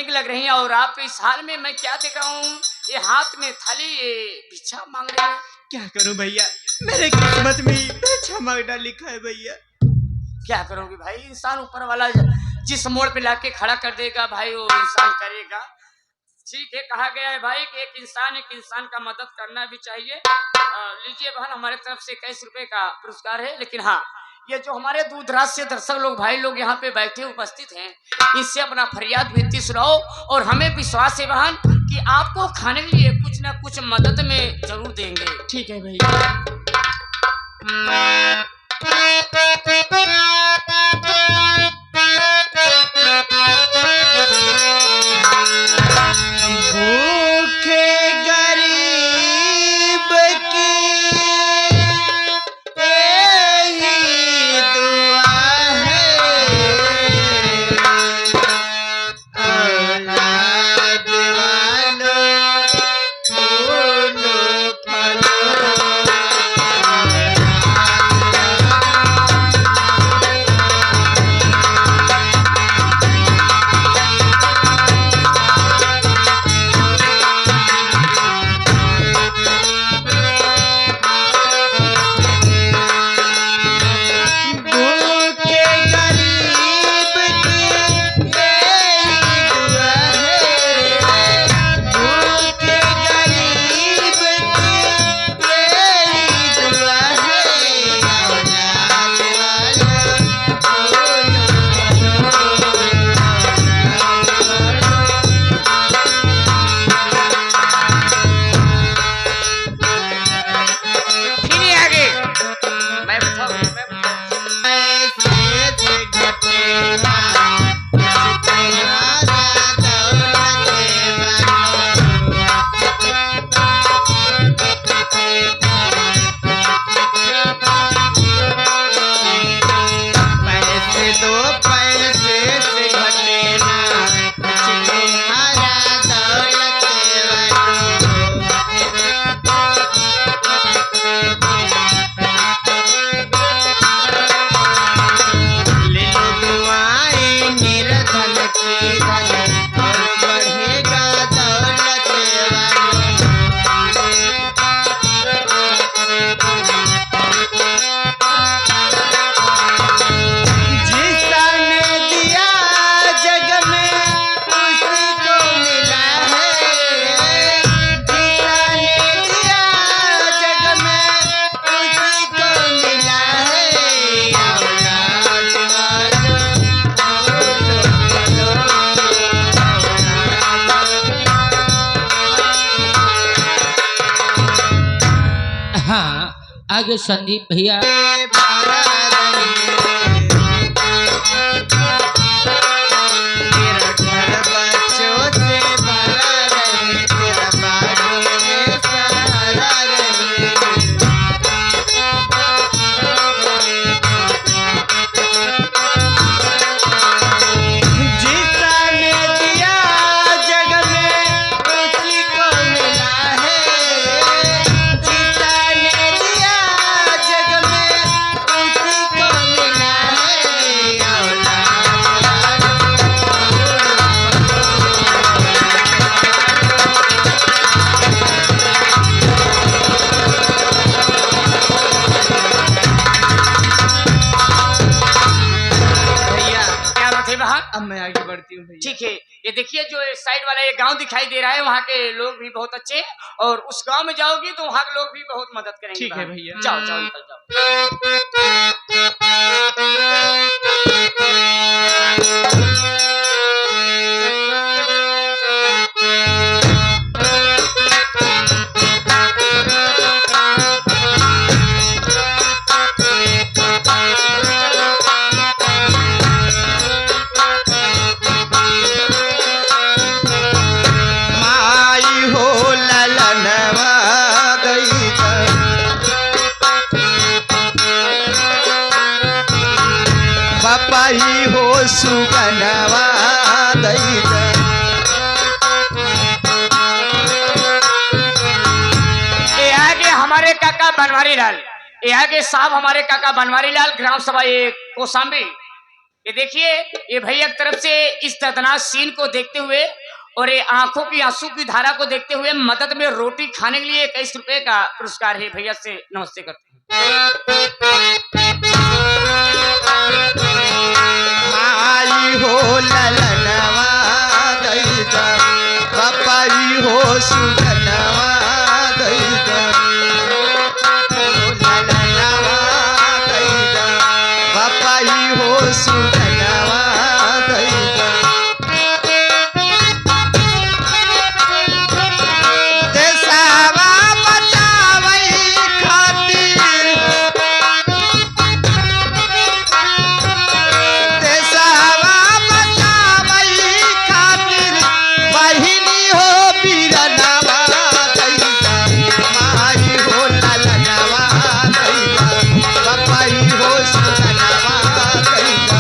लग रही है और आपको इस हाल में मैं क्या देख रहा हूँ, ये हाथ में थाली ये भिक्षा मांग रहे हैं। क्या करूं भैया, मेरे किस्मत में भिक्षा मांगना लिखा है भैया। क्या करोगे भाई, इंसान ऊपर वाला जिस मोड़ पे लाके खड़ा कर देगा भाई वो इंसान करेगा। ठीक है, कहा गया है भाई कि एक इंसान का मदद करना भी चाहिए। लीजिए बहन, हमारे तरफ से 21 रुपए का पुरस्कार है। लेकिन हाँ, ये जो हमारे दूर दराज से दर्शक लोग भाई लोग यहाँ पे बैठे उपस्थित हैं, इससे अपना फरियाद विनती सुनाओ और हमें विश्वास है बहन कि आपको खाने के लिए कुछ ना कुछ मदद में जरूर देंगे। ठीक है भैया। आगे संदीप भैया। अब मैं आगे बढ़ती हूँ भैया। ठीक है, ये देखिए जो साइड वाला ये गांव दिखाई दे रहा है, वहाँ के लोग भी बहुत अच्छे, और उस गांव में जाओगी तो वहाँ के लोग भी बहुत मदद करेंगे। ठीक है भैया। जाओ जाओ, निकल जाओ। पापा ही हो सुगनवा बनवारी लाल, ये आगे साहब हमारे काका बनवारी लाल ग्राम सभा ये कोसांबी। ये देखिए ये भैया की तरफ से इस दर्दनाक सीन को देखते हुए और ये आंखों की आंसू की धारा को देखते हुए मदद में रोटी खाने के लिए 21 रुपए का पुरस्कार है। भैया से नमस्ते करते हैं। माई हो ललनवा दैदा, पपाई हो सुगनवा दैदा, ललनवा दैदा, पपाई हो सुगनवा दैदा। देशवा बचावई खातिर, देशवा बचावई खातिर, बहिनी हो बीरनवा दैदा, माई हो ललनवा दैदा, पपाई हो सुगनवा दैदा,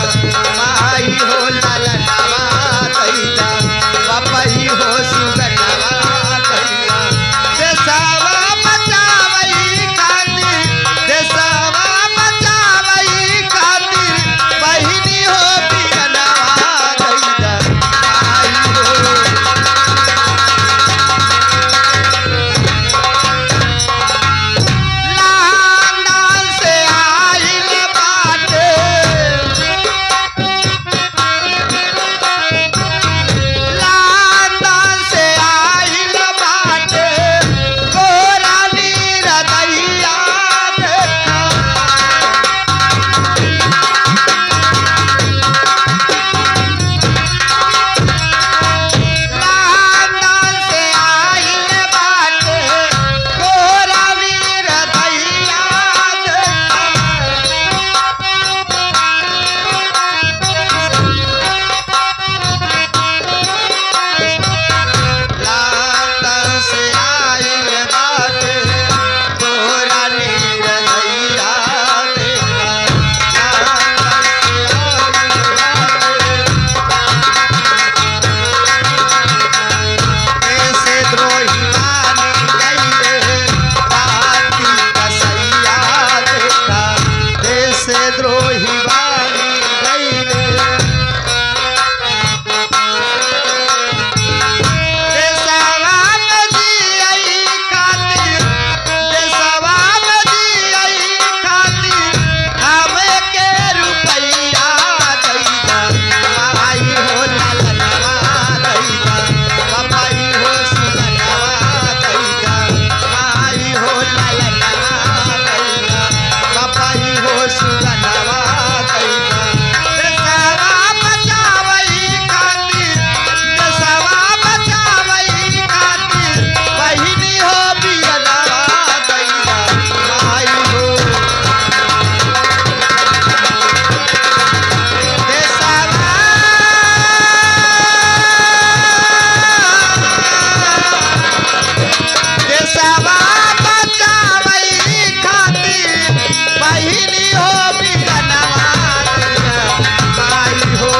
माई हो ललनवा दैदा, पपाई हो सुगनवा दैदा। देशवा बचावई खातिर, देशवा बचावई खातिर, बहिनी हो बीरनवा दैदा, माई हो लंदन से आइल बाटे, लंदन से आइल बाटे, गोराली रदैया देखा। लंदन से आइल बाटे, गोराली रदैया देखा। लंदन से आइल बाटे, गोराली रदैया देखा। ऐसे द्रोही मानी गईले, बाती कसैया देखा। ऐसे द्रोही मानी गईले, देशवा में जियई खातिर, देशवा में जियई खातिर, हमें के रुपैया दैदा, माई हो ललनवा दैदा, पपाई हो सुगनवा दैदा, माई हो ललनवा दैदा, पपाई हो सुगनवा दैदा। देशवा बचावई खातिर, देशवा बचावई खातिर, बहिनी हो बीरनवा दैदा, माई हो देशवा बचावई खातिर, बहिनी हो बीरनवा दैदा, माई हो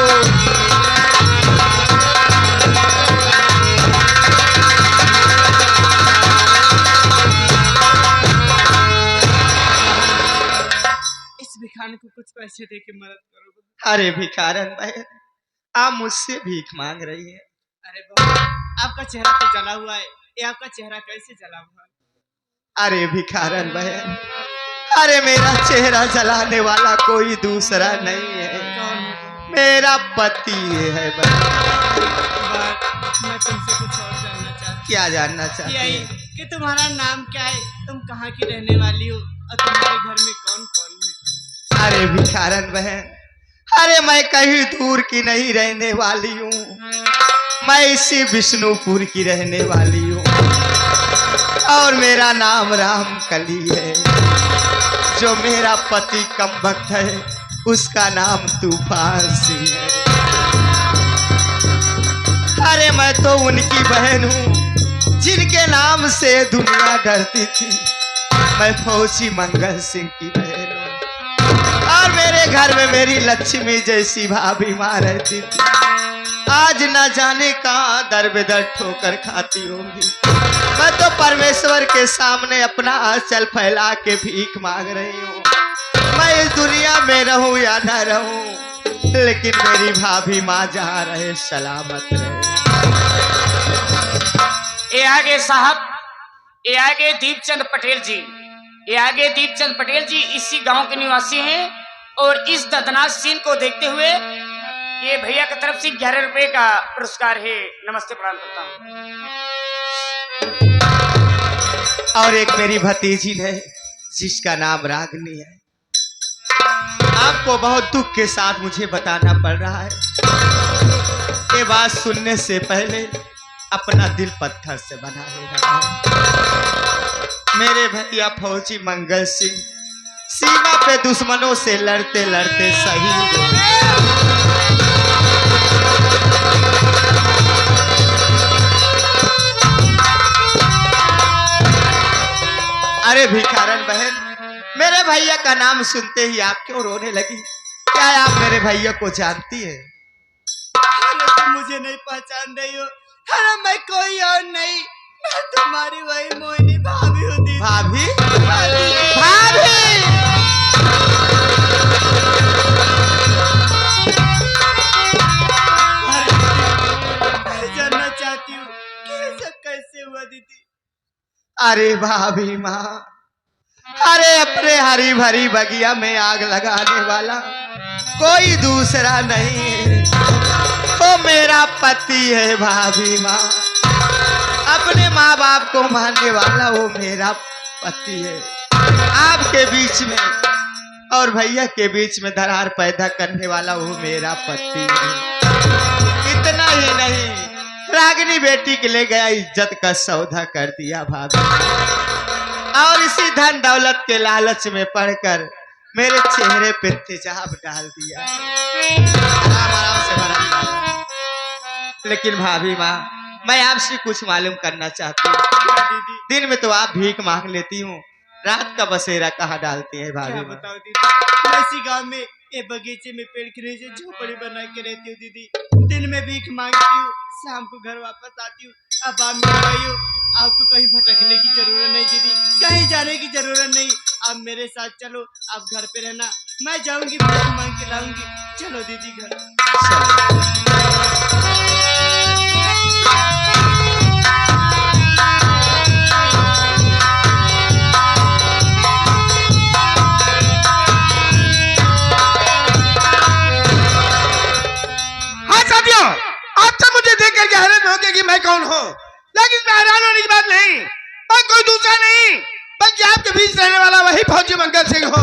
इस भिखारी को कुछ पैसे दे के मदद करो। अरे भिखारन बहन, आप मुझसे भीख मांग रही है। अरे बाबा, आपका चेहरा तो जला हुआ है, ये आपका चेहरा कैसे जला हुआ है? अरे भिखारन बहन, अरे मेरा चेहरा जलाने वाला कोई दूसरा नहीं है, कौन है? मेरा पति है बहन। बट मैं तुमसे कुछ और जानना चाहती क्या जानना हूँ चाहती यही है? कि तुम्हारा नाम क्या है, तुम कहाँ की रहने वाली हो और तुम्हारे घर में कौन कौन है? अरे भिखारन बहन, अरे मैं कहीं दूर की नहीं रहने वाली हूँ, मैं इसी विष्णुपुर की रहने वाली हूँ और मेरा नाम रामकली है। जो मेरा पति कम भक्त है उसका नाम तूफान सिंह है। अरे मैं तो उनकी बहन हूँ जिनके नाम से दुनिया डरती थी। मैं फौजी मंगल सिंह की बहन हूँ और मेरे घर में मेरी लक्ष्मी जैसी भाभी माँ रहती थी। आज न जाने कहाँ दर बेदर ठोकर खाती होंगी। मैं तो परमेश्वर के सामने अपना आंचल फैला के भीख मांग रही हूँ। मैं इस दुनिया में रहूं या न रहूं, लेकिन मेरी भाभी माँ जहाँ रहे सलामत रहे। ये आगे साहब, ये आगे दीपचंद पटेल जी, ये आगे दीपचंद पटेल जी इसी गांव के निवासी हैं। और इस दर्दनाक सीन को देखते हुए ये भैया की तरफ से 11 रुपए का पुरस्कार है। नमस्ते, प्रणाम करता हूँ। और एक मेरी भतीजी है जिसका नाम रागनी है। आपको बहुत दुख के साथ मुझे बताना पड़ रहा है, ये बात सुनने से पहले अपना दिल पत्थर से बना लेना। मेरे भैया फौजी मंगल सिंह सीमा पे दुश्मनों से लड़ते लड़ते शहीद हुए। अरे भिखारन बहन, मेरे भैया का नाम सुनते ही आप क्यों रोने लगी? क्या आप मेरे भैया को जानती है? अरे तुम मुझे नहीं पहचान रही हो। अरे मैं कोई और नहीं, मैं तुम्हारी वही मोहिनी भाभी हूँ दीदी। भाभी? भाभी! मैं जानना चाहती हूँ कि ये सब कैसे हुआ दीदी। अरे भाभी माँ, अरे अपने हरी भरी बगिया में आग लगाने वाला कोई दूसरा नहीं है, वो मेरा पति है भाभी माँ। अपने माँ बाप को मानने वाला वो मेरा पति है। आपके बीच में और भैया के बीच में दरार पैदा करने वाला वो मेरा पति है। इतना ही नहीं, रागिनी बेटी के ले गया इज्जत का सौदा कर दिया भाभी, और इसी धन दौलत के लालच में पड़कर मेरे चेहरे पे तेजाब डाल दिया। आराम आराम से भरम डाला। लेकिन भाभी माँ, मैं आपसे कुछ मालूम करना चाहती हूँ। क्या दीदी? दिन में तो आप भीख मांग लेती हूँ, रात का बसेरा कहाँ डालती है भाभी क्या माँ? बताओ दीदी, मैं इसी गांव में ये बगीचे में पेड़ के नीचे झोपड़ी बना के रहती हूँ दीदी। दिन में भीख मांगती हूँ, शाम को घर वापस आती हूँ। अब आप मेरी भाई हो, आपको कहीं भटकने की जरूरत नहीं दीदी, कहीं जाने की जरूरत नहीं। आप मेरे साथ चलो, आप घर पे रहना, मैं जाऊंगी भीख मांग के लाऊंगी। चलो दीदी घर। करके हैरान हो गए कि मैं कौन हूँ, लेकिन मैं हैरान होने की बात नहीं, मैं कोई दूसरा नहीं बल्कि आपके बीच रहने वाला वही फौजी मंगल सिंह हो।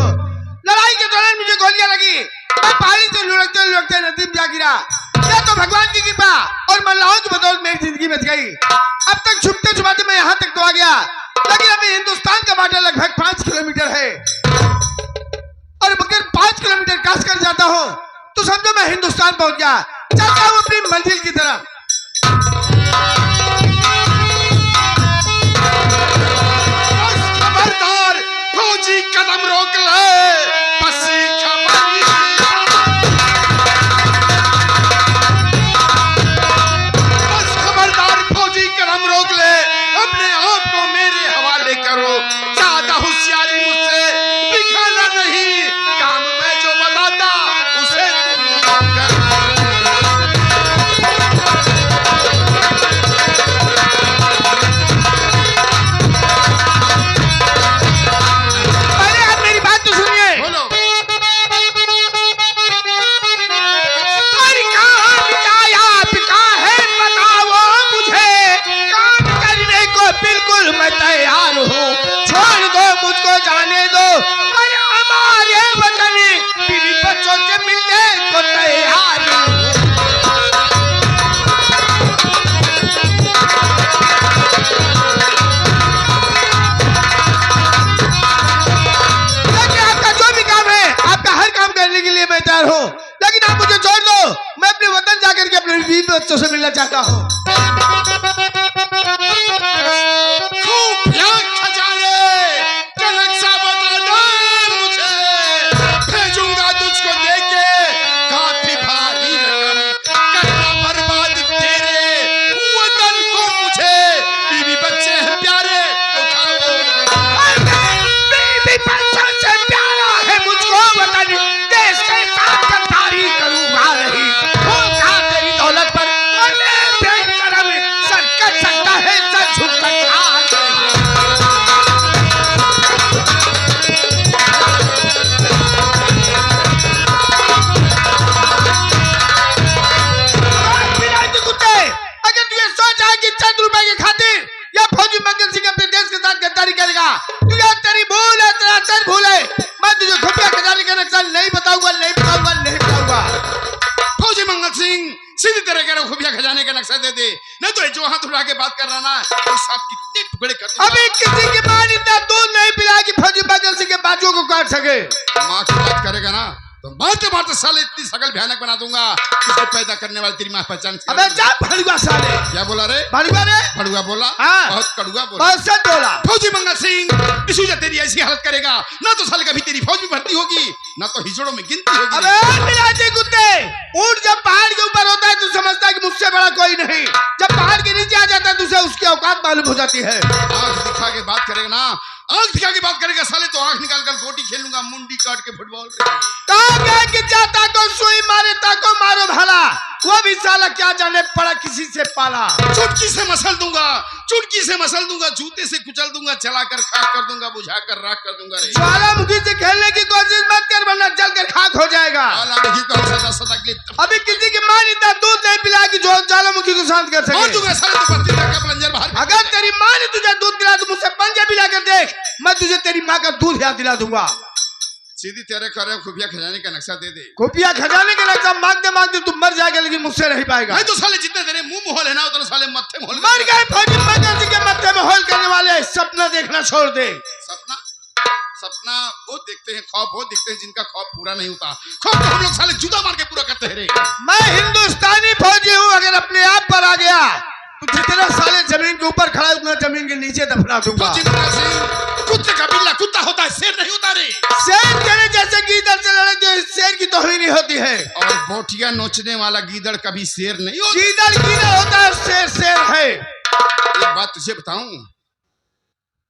लड़ाई के दौरान मुझे गोलियां लगी, मैं पहाड़ी से लुढ़कते लुढ़कते नदी में जा गिरा। यह तो भगवान की कृपा और मल्लाहों की बदौलत मेरी जिंदगी बच गई। अब तक छुपते छुपाते मैं यहाँ तक तो आ गया, लेकिन अभी हिंदुस्तान का बार्डर लगभग 5 किलोमीटर है, और अगर 5 किलोमीटर क्रॉस कर जाता हूँ तो समझो मैं हिंदुस्तान पहुंच गया। चलता हूँ अपनी मंजिल की तरफ। खबरदार, फौजी कदम रोक ले, बसी खबरी। बस खबरदार, फौजी कदम रोक ले, अपने आप को मेरे हवाले करो। ज्यादा होशियारी मुझसे दिखाना नहीं, काम मैं जो बताता उसे तुम करना। मैं तैयार हूँ, छोड़ दो मुझको, जाने दो। अरे हमारे वतन बीवी बच्चों से मिलने को तैयार हूँ। लेकिन आपका जो भी काम है, आपका हर काम करने के लिए मैं तैयार हूँ, लेकिन आप मुझे छोड़ दो। मैं अपने वतन जाकर के अपने बीवी बच्चों से मिलना चाहता हूँ। प्यारे तू यार तेरी भूल है, तेरा सच भूल है। मैं तुझे खुफिया खजाने का नक्शा नहीं बताऊंगा, नहीं बताऊंगा, नहीं बताऊंगा। फौजी मंगल सिंह सीधे तेरे कह रहा खुफिया खजाने का नक्शा दे दे, नहीं तो जो हाथ उठा के बात कर रहा ना तो सब कितने टुकड़े कर दूंगा। अभी किसी की मां इतना दूध नहीं पिला कि फौजी मंगल सिंह के बाजू को काट सके। माँ की बात करेगा ना तो मारते मारते साले इतनी शकल भयानक बना दूंगा, तुझे पैदा करने वाली तेरी माँ पहचान। अबे जा भड़ुआ साले। क्या बोला रे? भड़ुआ रे? भड़ुआ बोला? हाँ। बहुत कड़ुआ बोला। बहुत सच बोला। फौजी मंगल सिंह इसी से तेरी ऐसी हालत करेगा ना तो साले कभी तेरी फौज में भर्ती होगी ना तो हिजड़ों में गिनती होगी। अबे मिलाते कुत्ते, ऊंट जब पहाड़ के ऊपर होता है तो समझता है कि मुझसे बड़ा कोई नहीं, जब पहाड़ के नीचे आ जाता है तो उसे उसकी औकात मालूम हो जाती है। आंख दिखा के बात करेगा ना, आंख दिखा के बात करेगा साले तो आंख निकाल कर गोटी खेलूंगा, मुंडी काट के फुटबॉल। कि जाता को सुई मारे ताको मारो भला, वो भी साला क्या जाने पड़ा किसी से पाला। चुटकी से मसल दूंगा, चुटकी से मसल दूंगा, जूते से कुचल दूंगा, चलाकर खाक कर दूंगा, बुझाकर राख कर दूंगा। रे ज्वालामुखी से खेलने की कोशिश मत कर वरना जलकर खाक हो जाएगा। ज्वालामुखी को सदा सदा के लिए अभी किसी की मां इतना दूध नहीं पिला कि जो ज्वालामुखी को शांत कर सके। और दूंगा साले तो पत्ती का प्लंजर बाहर। अगर तेरी मां ने तुझे दूध पिला तो मुझसे पंजे पिला कर देख, मैं तुझे तेरी मां का दूध याद दिला दूंगा। सीधी तेरे कर रहे खुफिया खजाने का नक्शा दे दे। खुफिया खजाने का नक्शा मांगते मांगते तू मर जाएगा लेकिन मुझसे नहीं पाएगा। नहीं तो साले जितने तेरे मुंह में होल है ना उतने साले मत्थे में होल मर गए। फौजी मंगल सिंह के मत्थे में होल करने वाले सपना देखना छोड़ दे। सपना सपना वो देखते हैं, ख्वाब वो देखते हैं जिनका ख्वाब पूरा नहीं होता। ख्वाब तो हम लोग साले जुदा मार के पूरा करते हैं। रे मैं हिंदुस्तानी फौजी हूँ, अगर अपने आप पर आ गया तो जितना साले जमीन के ऊपर खड़ा है उतना जमीन के नीचे दफना दूंगा। कुत्ते का बिल्ला कुत्ता होता है, शेर नहीं होता। रे शेर तेरे जैसे गीदड़ से लड़े तो शेर की तौहीन नहीं होती है। और बोटियां नोचने वाला गीदड़ कभी शेर नहीं होता। गीदड़ गीदड़ होता है, शेर शेर है। एक बात तुझे बताऊं,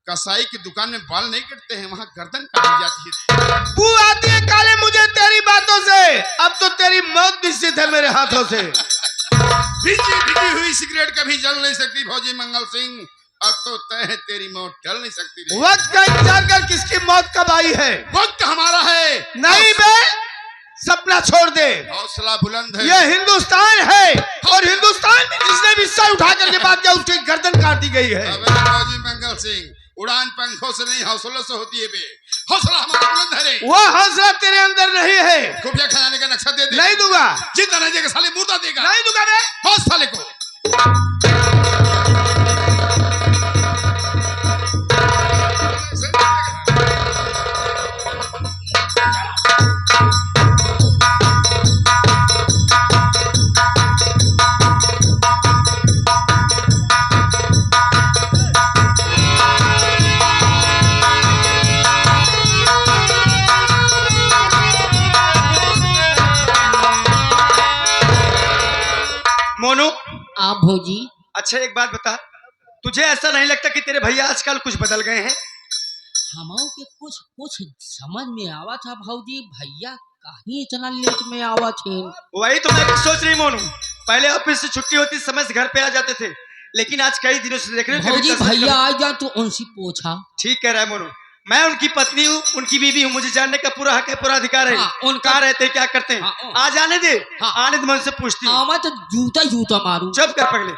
कसाई की दुकान में बाल नहीं कटते हैं, वहाँ गर्दन काटी जाती है। बू आती है काले मुझे तेरी बातों से, अब तो तेरी मौत निश्चित है मेरे हाथों से। भिगी हुई सिगरेट कभी जल नहीं सकती फौजी मंगल सिंह, अब तो तय है तेरी मौत टल नहीं सकती। वक्त का इंतजार कर, किसकी मौत कब आई है? वक्त हमारा है। नहीं बे, सपना छोड़ दे, हौसला बुलंद है। ये हिंदुस्तान है और हिंदुस्तान में जिसने भी सर उठा करके बात किया उसकी गर्दन काट दी गई है। फौजी मंगल सिंह उड़ान पंखों से नहीं हौसलों से होती है बे, हौसला हमारा बुलंद है। रे वो हौसला तेरे अंदर नहीं है। खुफिया खजाने का नक्शा दे दे। नहीं दूंगा। जिंदा नहीं देगा साले मुर्दा देगा। नहीं दूंगा बे, बहुत साले को। मोनू आप भौजी। अच्छा एक बात बता, तुझे ऐसा नहीं लगता कि तेरे भैया आजकल कुछ बदल गए हैं? हमारे के कुछ कुछ समझ में आवा था भौजी, भैया कहीं इतना लेट में आवा थे। वही तो मैं भी सोच रही मोनू, पहले ऑफिस से छुट्टी होती समय से घर पे आ जाते थे, लेकिन आज कई दिनों से देख रहे हो भौजी भैया आ जा तो उनसे पूछा। ठीक कह रहा है मोनू, मैं उनकी पत्नी हूँ, उनकी बीवी हूँ, मुझे जानने का पूरा हक है, पूरा अधिकार है। उनका रहते क्या करते हैं। आ जाने दे। आने दे, मैं उनसे पूछती हूँ। मैं तो जूता जूता मारूं। चुप कर पगले।